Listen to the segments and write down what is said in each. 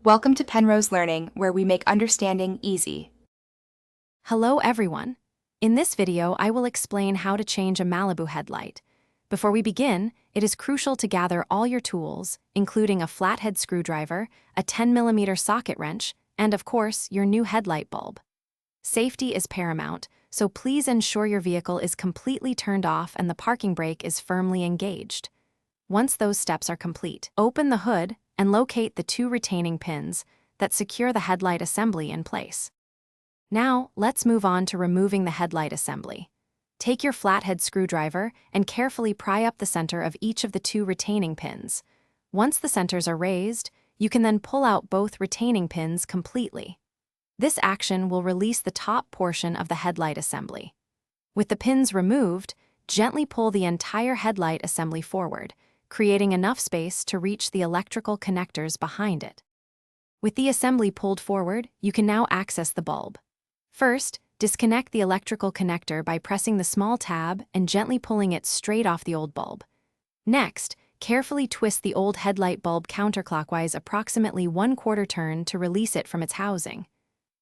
Welcome to Penrose Learning, where we make understanding easy. Hello everyone. In this video, I will explain how to change a Malibu headlight. Before we begin, it is crucial to gather all your tools, including a flathead screwdriver, a 10mm socket wrench, and of course, your new headlight bulb. Safety is paramount, so please ensure your vehicle is completely turned off and the parking brake is firmly engaged. Once those steps are complete, open the hood and locate the two retaining pins that secure the headlight assembly in place. Now, let's move on to removing the headlight assembly. Take your flathead screwdriver and carefully pry up the center of each of the two retaining pins. Once the centers are raised, you can then pull out both retaining pins completely. This action will release the top portion of the headlight assembly. With the pins removed, gently pull the entire headlight assembly forward, creating enough space to reach the electrical connectors behind it. With the assembly pulled forward, you can now access the bulb. First, disconnect the electrical connector by pressing the small tab and gently pulling it straight off the old bulb. Next, carefully twist the old headlight bulb counterclockwise approximately 1/4 turn to release it from its housing.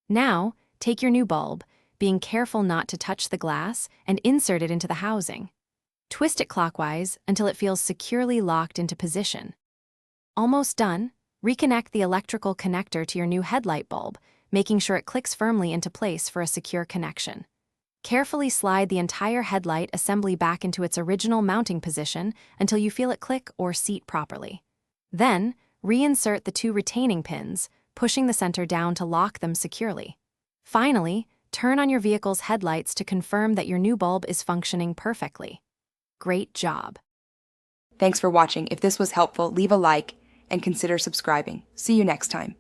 Now, take your new bulb, being careful not to touch the glass, and insert it into the housing. Twist it clockwise until it feels securely locked into position. Almost done, reconnect the electrical connector to your new headlight bulb, making sure it clicks firmly into place for a secure connection. Carefully slide the entire headlight assembly back into its original mounting position until you feel it click or seat properly. Then, reinsert the two retaining pins, pushing the center down to lock them securely. Finally, turn on your vehicle's headlights to confirm that your new bulb is functioning perfectly. Great job! Thanks for watching. If this was helpful, leave a like and consider subscribing. See you next time.